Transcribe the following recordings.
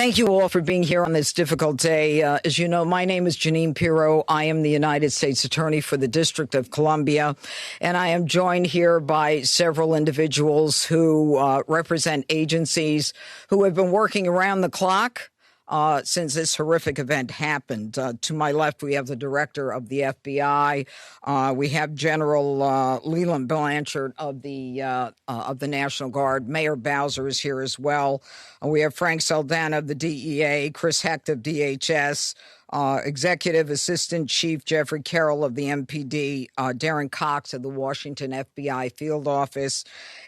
Thank you all for being here on this difficult day. As you know, my name is Jeanine Pirro. I am the United States Attorney for the District of Columbia, and I am joined here by several individuals who represent agencies who have been working around the clock since this horrific event happened. To my left, we have the director of the FBI. We have General Leland Blanchard of the National Guard. Mayor Bowser is here as well. We have Frank Saldana of the DEA, Chris Hecht of DHS, Executive Assistant Chief Jeffrey Carroll of the MPD, Darren Cox of the Washington FBI Field Office,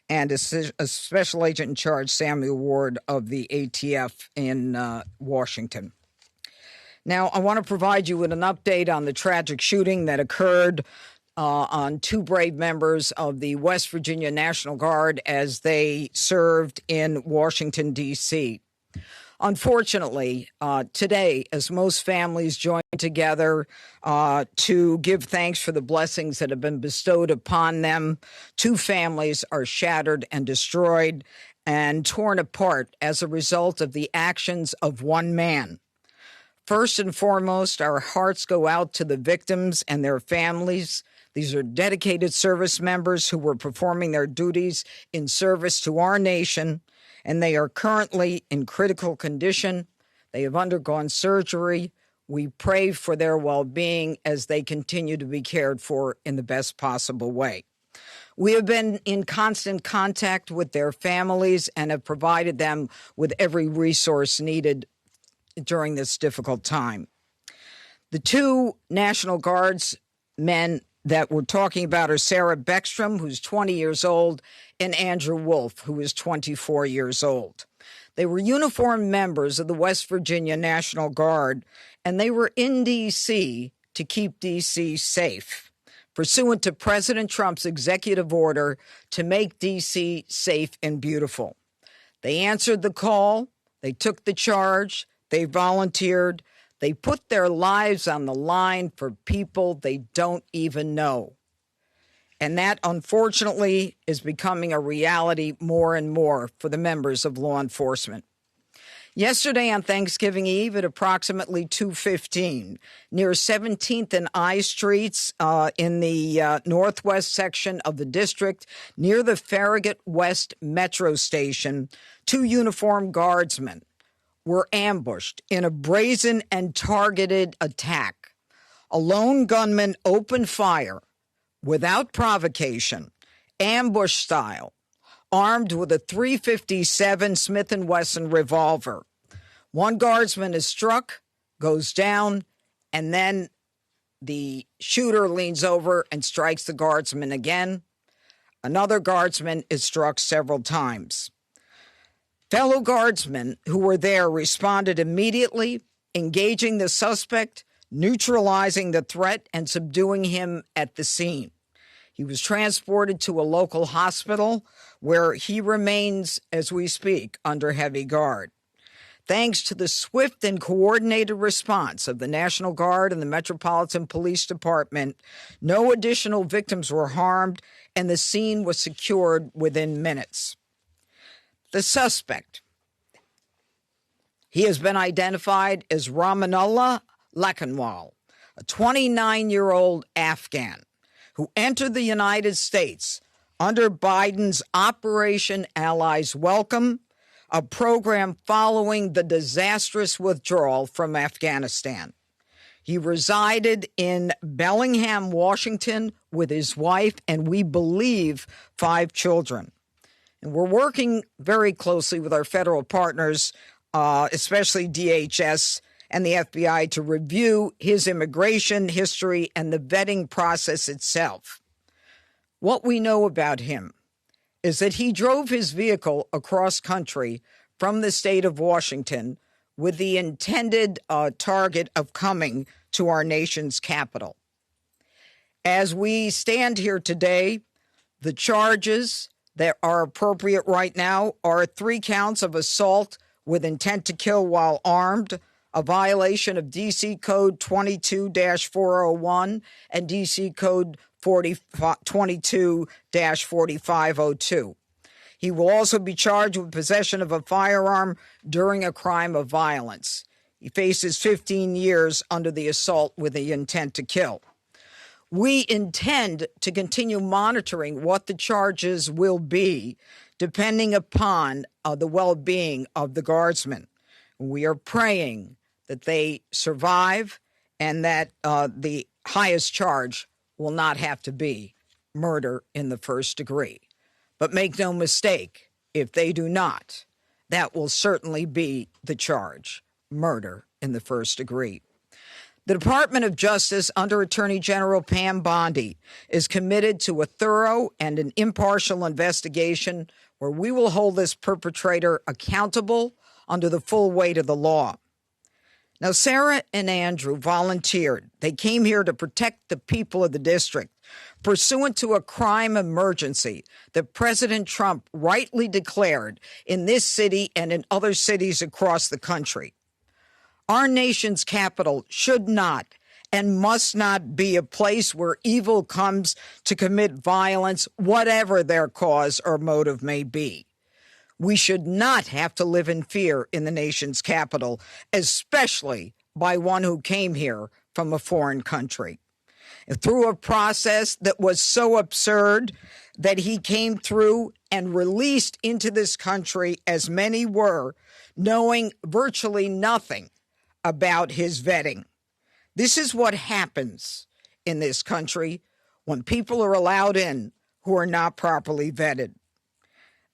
and a Special Agent in Charge, Samuel Ward of the ATF in Washington. Now, I want to provide you with an update on the tragic shooting that occurred on two brave members of the West Virginia National Guard as they served in Washington, D.C. Unfortunately, today, as most families join together to give thanks for the blessings that have been bestowed upon them, two families are shattered and destroyed and torn apart as a result of the actions of one man. First and foremost, our hearts go out to the victims and their families. These are dedicated service members who were performing their duties in service to our nation, and they are currently in critical condition. They have undergone surgery. We pray for their well-being as they continue to be cared for in the best possible way. We have been in constant contact with their families and have provided them with every resource needed during this difficult time. The two National Guards men that we're talking about are Sarah Beckstrom, who's 20 years old, and Andrew Wolf, who is 24 years old. They were uniformed members of the West Virginia National Guard, and they were in D.C. to keep D.C. safe, pursuant to President Trump's executive order to make D.C. safe and beautiful. They answered the call, they took the charge, they volunteered, they put their lives on the line for people they don't even know. And that, unfortunately, is becoming a reality more and more for the members of law enforcement. Yesterday on Thanksgiving Eve at approximately 2:15, near 17th and I Streets in the northwest section of the district, near the Farragut West Metro Station, two uniformed guardsmen were ambushed in a brazen and targeted attack. A lone gunman opened fire without provocation, ambush style, armed with a .357 Smith & Wesson revolver. One guardsman is struck, goes down, and then the shooter leans over and strikes the guardsman again. Another guardsman is struck several times. Fellow guardsmen who were there responded immediately, engaging the suspect, neutralizing the threat, and subduing him at the scene. He was transported to a local hospital where he remains, as we speak, under heavy guard. Thanks to the swift and coordinated response of the National Guard and the Metropolitan Police Department, no additional victims were harmed, and the scene was secured within minutes. The suspect, he has been identified as Ramanullah Lakhanwal, a 29-year-old Afghan who entered the United States under Biden's Operation Allies Welcome, a program following the disastrous withdrawal from Afghanistan. He resided in Bellingham, Washington, with his wife and, we believe, 5 children. And we're working very closely with our federal partners, especially DHS and the FBI, to review his immigration history and the vetting process itself. What we know about him is that he drove his vehicle across country from the state of Washington with the intended target of coming to our nation's capital. As we stand here today, the charges that are appropriate right now are 3 counts of assault with intent to kill while armed, a violation of D.C. Code 22-401 and D.C. Code 22-4502. He will also be charged with possession of a firearm during a crime of violence. He faces 15 years under the assault with the intent to kill. We intend to continue monitoring what the charges will be, depending upon the well-being of the guardsmen. We are praying that they survive and that the highest charge will not have to be murder in the first degree. But make no mistake, if they do not, that will certainly be the charge, murder in the first degree. The Department of Justice, under Attorney General Pam Bondi, is committed to a thorough and an impartial investigation where we will hold this perpetrator accountable under the full weight of the law. Now, Sarah and Andrew volunteered. They came here to protect the people of the district, pursuant to a crime emergency that President Trump rightly declared in this city and in other cities across the country. Our nation's capital should not and must not be a place where evil comes to commit violence, whatever their cause or motive may be. We should not have to live in fear in the nation's capital, especially by one who came here from a foreign country. And through a process that was so absurd that he came through and released into this country, as many were, knowing virtually nothing about his vetting. This is what happens in this country when people are allowed in who are not properly vetted.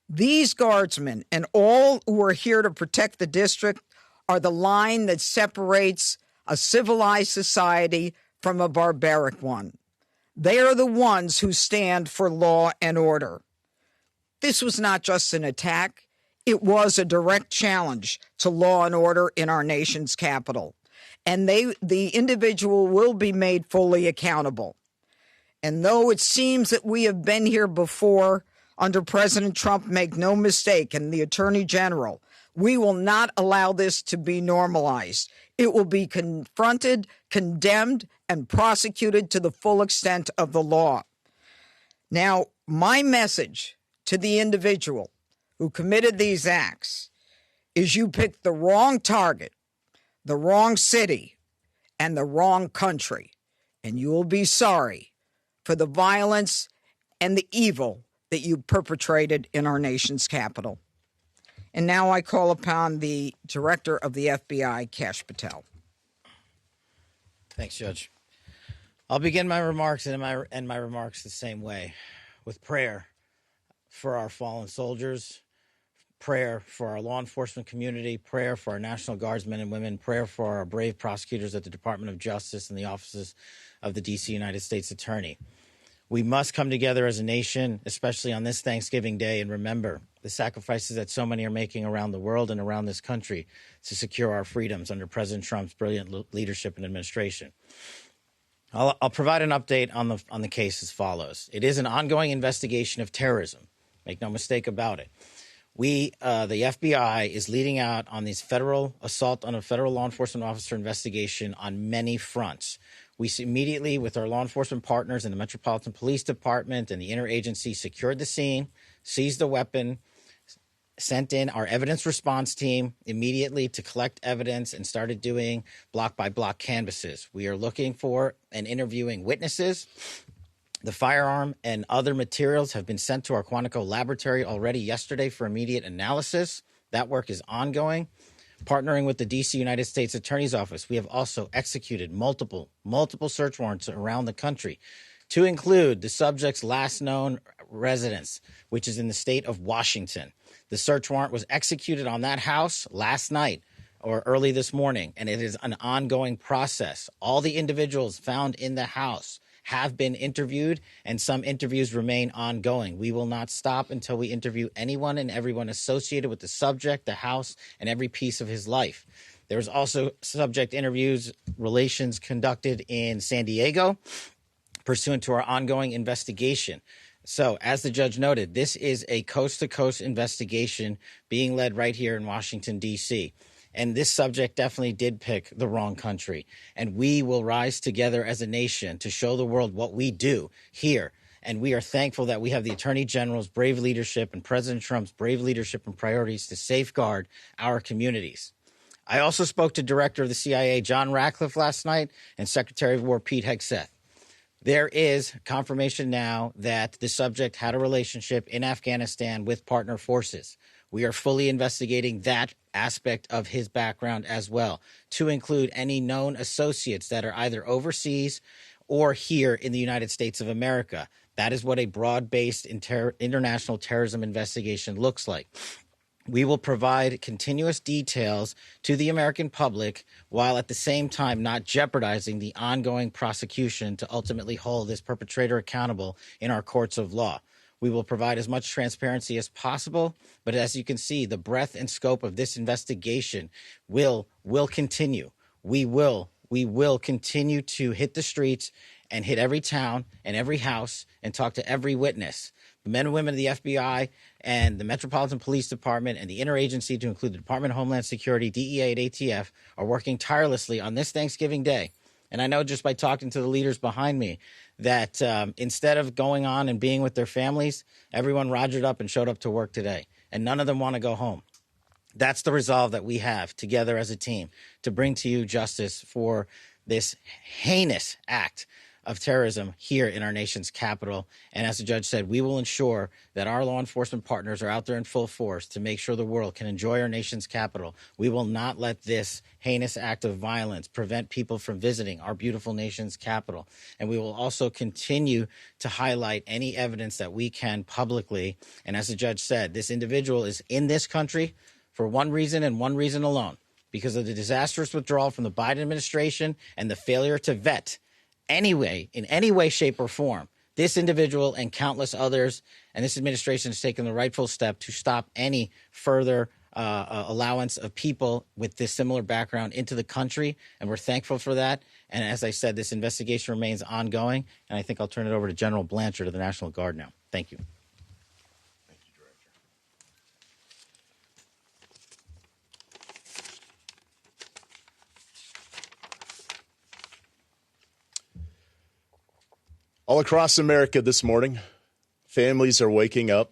These guardsmen and all who are here to protect the district are the line that separates a civilized society from a barbaric one. They are the ones who stand for law and order. This was not just an attack. It was a direct challenge to law and order in our nation's capital. And the individual will be made fully accountable. And though it seems that we have been here before under President Trump, make no mistake, and the Attorney General, we will not allow this to be normalized. It will be confronted, condemned, and prosecuted to the full extent of the law. Now, my message to the individual who committed these acts is you picked the wrong target, the wrong city, and the wrong country, and you will be sorry for the violence and the evil that you perpetrated in our nation's capital. And now I call upon the Director of the FBI, Kash Patel. Thanks, Judge. I'll begin my remarks and end my remarks the same way, with prayer for our fallen soldiers, prayer for our law enforcement community, prayer for our National Guardsmen and women, prayer for our brave prosecutors at the Department of Justice and the offices of the D.C. United States Attorney. We must come together as a nation, especially on this Thanksgiving Day, and remember the sacrifices that so many are making around the world and around this country to secure our freedoms under President Trump's brilliant leadership and administration. I'll provide an update on the case as follows. It is an ongoing investigation of terrorism. Make no mistake about it. The FBI is leading out on these federal assault on a federal law enforcement officer investigation on many fronts. We immediately, with our law enforcement partners in the Metropolitan Police Department and the interagency, secured the scene, seized the weapon, sent in our evidence response team immediately to collect evidence, and started doing block-by-block canvasses. We are looking for and interviewing witnesses. The firearm and other materials have been sent to our Quantico laboratory already yesterday for immediate analysis. That work is ongoing. Partnering with the D.C. United States Attorney's Office, we have also executed multiple search warrants around the country to include the subject's last known residence, which is in the state of Washington. The search warrant was executed on that house last night or early this morning, and it is an ongoing process. All the individuals found in the house have been interviewed, and some interviews remain ongoing. We will not stop until we interview anyone and everyone associated with the subject, the house, and every piece of his life. There's also subject interviews, relations conducted in San Diego, pursuant to our ongoing investigation. So, as the judge noted, this is a coast-to-coast investigation being led right here in Washington, D.C., and this subject definitely did pick the wrong country. And we will rise together as a nation to show the world what we do here And we are thankful that we have the Attorney General's brave leadership and President Trump's brave leadership and priorities to safeguard our communities. I also spoke to Director of the CIA, John Ratcliffe, last night, and Secretary of War, Pete Hegseth. There is confirmation now that the subject had a relationship in Afghanistan with partner forces. We are fully investigating that aspect of his background as well, to include any known associates that are either overseas or here in the United States of America. That is what a broad-based international terrorism investigation looks like. We will provide continuous details to the American public while at the same time not jeopardizing the ongoing prosecution to ultimately hold this perpetrator accountable in our courts of law. We will provide as much transparency as possible, but as you can see, the breadth and scope of this investigation will continue. We will continue to hit the streets and hit every town and every house and talk to every witness. The men and women of the FBI and the Metropolitan Police Department and the interagency, to include the Department of Homeland Security, DEA, and ATF, are working tirelessly on this Thanksgiving Day. And I know just by talking to the leaders behind me that instead of going on and being with their families, everyone rogered up and showed up to work today, and none of them want to go home. That's the resolve that we have together as a team to bring to you justice for this heinous act of terrorism here in our nation's capital. And as the judge said, we will ensure that our law enforcement partners are out there in full force to make sure the world can enjoy our nation's capital. We will not let this heinous act of violence prevent people from visiting our beautiful nation's capital. And we will also continue to highlight any evidence that we can publicly. And as the judge said, this individual is in this country for one reason and one reason alone, because of the disastrous withdrawal from the Biden administration and the failure to vet anyway, in any way, shape, or form, this individual and countless others, and this administration has taken the rightful step to stop any further allowance of people with this similar background into the country, and we're thankful for that. And as I said, this investigation remains ongoing, and I think I'll turn it over to General Blanchard of the National Guard now. Thank you. All across America this morning, families are waking up.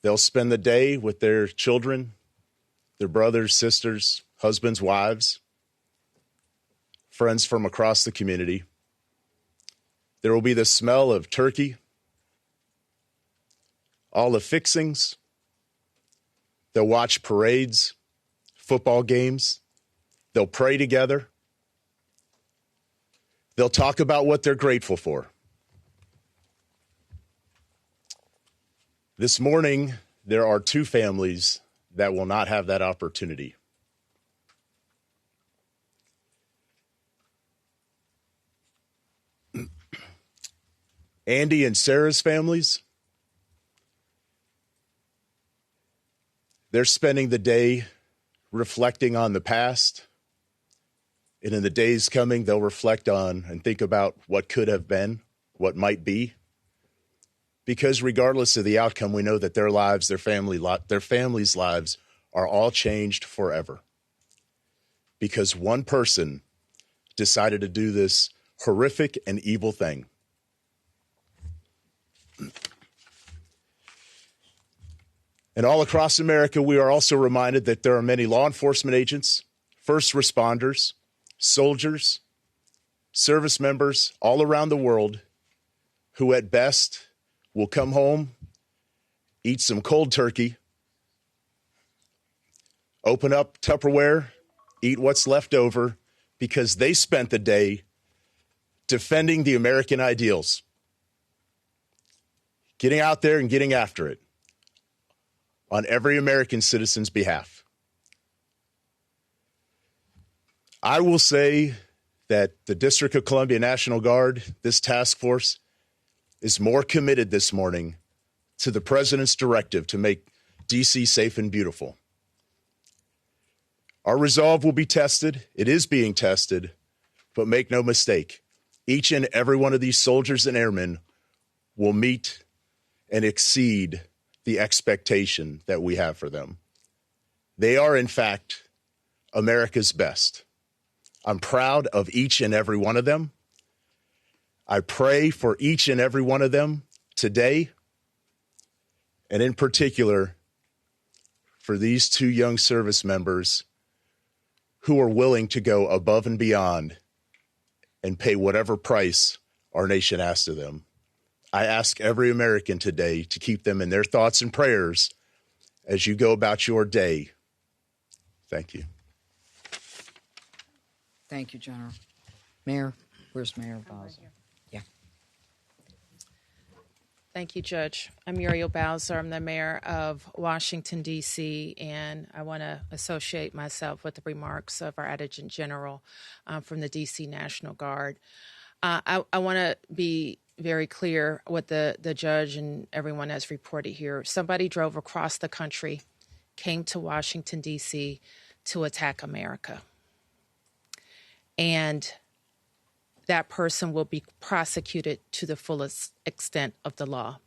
They'll spend the day with their children, their brothers, sisters, husbands, wives, friends from across the community. There will be the smell of turkey, all the fixings. They'll watch parades, football games. They'll pray together. They'll talk about what they're grateful for. This morning, there are two families that will not have that opportunity. Andy and Sarah's families, they're spending the day reflecting on the past. And in the days coming, they'll reflect on and think about what could have been, what might be. Because regardless of the outcome, we know that their lives, their families' lives are all changed forever. Because one person decided to do this horrific and evil thing. And all across America, we are also reminded that there are many law enforcement agents, first responders, soldiers, service members all around the world who at best will come home, eat some cold turkey, open up Tupperware, eat what's left over, because they spent the day defending the American ideals, getting out there and getting after it on every American citizen's behalf. I will say that the District of Columbia National Guard, this task force, is more committed this morning to the president's directive to make D.C. safe and beautiful. Our resolve will be tested. It is being tested, but make no mistake, each and every one of these soldiers and airmen will meet and exceed the expectation that we have for them. They are, in fact, America's best. I'm proud of each and every one of them. I pray for each and every one of them today, and in particular for these 2 young service members who are willing to go above and beyond and pay whatever price our nation asks of them. I ask every American today to keep them in their thoughts and prayers as you go about your day. Thank you. Thank you, General. Mayor, where's Mayor Bowser? Yeah. Thank you, Judge. I'm Muriel Bowser. I'm the mayor of Washington, D.C., and I want to associate myself with the remarks of our Adjutant General from the D.C. National Guard. I want to be very clear what the judge and everyone has reported here. Somebody drove across the country, came to Washington, D.C. to attack America. And that person will be prosecuted to the fullest extent of the law.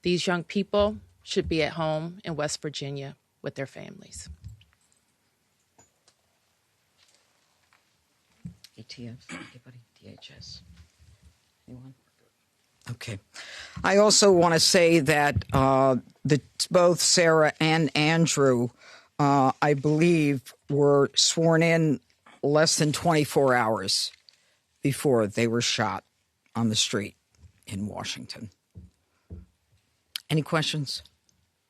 These young people should be at home in West Virginia with their families. ATF, anybody? DHS? Anyone? Okay. I also want to say that both Sarah and Andrew, I believe, were sworn in less than 24 hours before they were shot on the street in Washington. Any questions?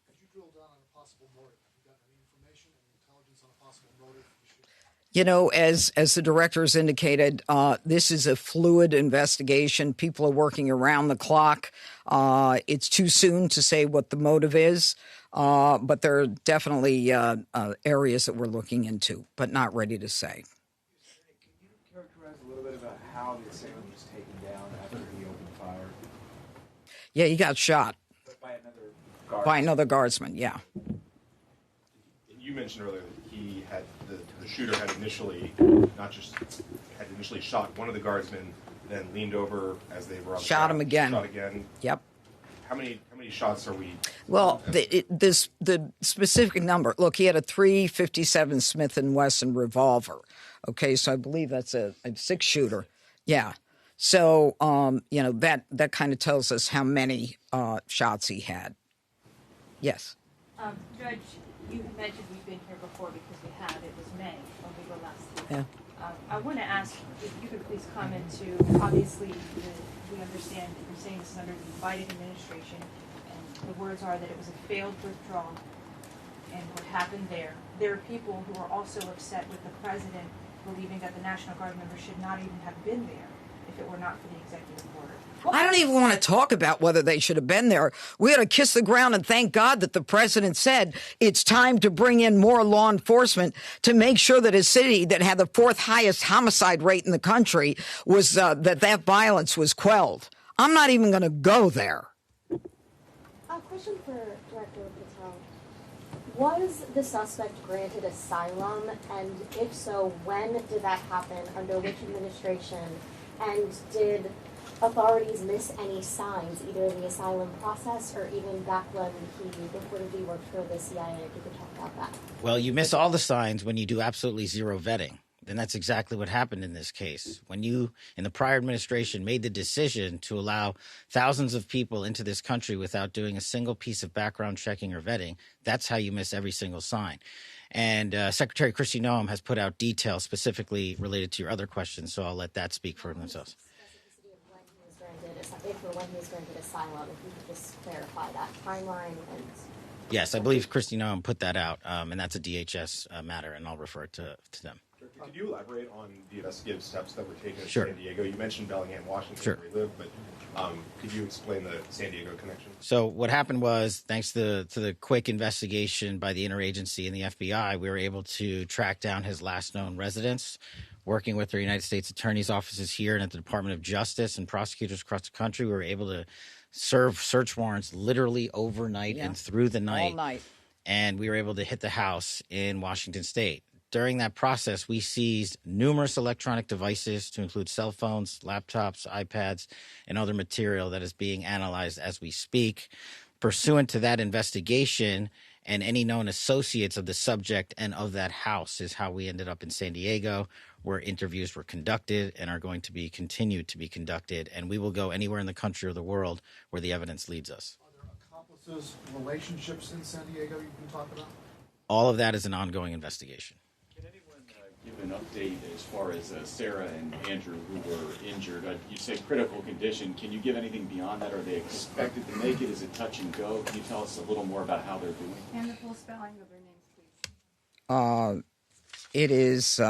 Could you drill down on a possible motive? Have you gotten any information and intelligence on a possible motive? You know, as the directors indicated, this is a fluid investigation. People are working around the clock. It's too soon to say what the motive is, but there are definitely areas that we're looking into, but not ready to say. Can you characterize a little bit about how the assailant was taken down after he opened fire? Yeah, he got shot By another guard? by another guardsman, yeah. You mentioned earlier that he had the shooter had initially shot one of the guardsmen, then leaned over as they were on the Shot ground, him again. Shot again. Yep. How many shots are we? Well, the specific number. Look, he had a .357 Smith & Wesson revolver. Okay, so I believe that's a 6-shooter. Yeah. So that kind of tells us how many shots he had. Yes. Judge, you had mentioned we've been here before because we have. It was May when we were last here. Yeah. I want to ask if you could please comment to, obviously, we understand that you're saying this is under the Biden administration, and the words are that it was a failed withdrawal, and what happened there. There are people who are also upset with the president believing that the National Guard members should not even have been there if it were not for the executive order. I don't even want to talk about whether they should have been there. We ought to kiss the ground and thank God that the president said it's time to bring in more law enforcement to make sure that a city that had the 4th highest homicide rate in the country was that violence was quelled. I'm not even going to go there. A question for Director Patel. Was the suspect granted asylum? And if so, when did that happen? Under which administration? And did authorities miss any signs, either in the asylum process or even back when he reportedly worked for the CIA? If you could talk about that. Well, you miss all the signs when you do absolutely zero vetting. And that's exactly what happened in this case. When you, in the prior administration, made the decision to allow thousands of people into this country without doing a single piece of background checking or vetting, that's how you miss every single sign. And Secretary Kristi Noem has put out details specifically related to your other questions, so I'll let that speak for themselves. If or when he was granted asylum, if you could just clarify that timeline. And Yes, I believe Kristi Noem put that out, and that's a DHS matter, and I'll refer it to them. Could you elaborate on the investigative steps that were taken in Sure. San Diego? You mentioned Bellingham, Washington, Sure. where we live, but could you explain the San Diego connection? So what happened was, thanks to the quick investigation by the interagency and the FBI, we were able to track down his last known residence, working with the United States Attorney's offices here and at the Department of Justice and prosecutors across the country. We were able to serve search warrants literally overnight and through the night. All night. And we were able to hit the house in Washington State. During that process, we seized numerous electronic devices to include cell phones, laptops, iPads, and other material that is being analyzed as we speak. Pursuant to that investigation and any known associates of the subject and of that house is how we ended up in San Diego, where interviews were conducted and are going to be continued to be conducted. And we will go anywhere in the country or the world where the evidence leads us. Are there accomplices, relationships in San Diego you can talk about? All of that is an ongoing investigation. Can anyone give an update as far as Sarah and Andrew who were injured? You say critical condition. Can you give anything beyond that? Are they expected to make it? Is it touch and go? Can you tell us a little more about how they're doing? And the full spelling of their names, please. It is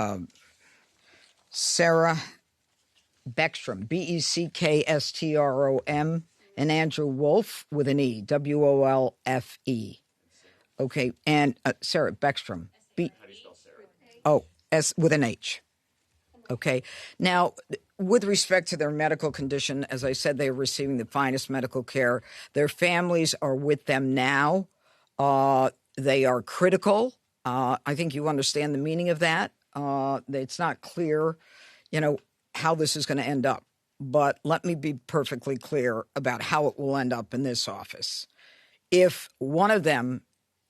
Sarah Beckstrom, Beckstrom, and Andrew Wolfe with an E, Wolfe. Okay, and Sarah Beckstrom. How do you spell Sarah? Oh, S with an H. Okay. Now, with respect to their medical condition, as I said, they are receiving the finest medical care. Their families are with them now. They are critical. I think you understand the meaning of that. It's not clear, how this is going to end up. But let me be perfectly clear about how it will end up in this office. If one of them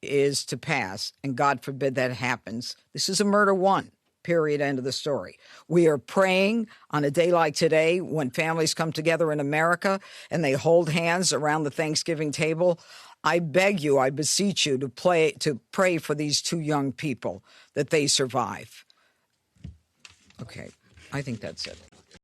is to pass, and God forbid that happens, this is a murder one, period, end of the story. We are praying on a day like today when families come together in America and they hold hands around the Thanksgiving table. I beg you, I beseech you to pray for these two young people that they survive. Okay, I think that's it.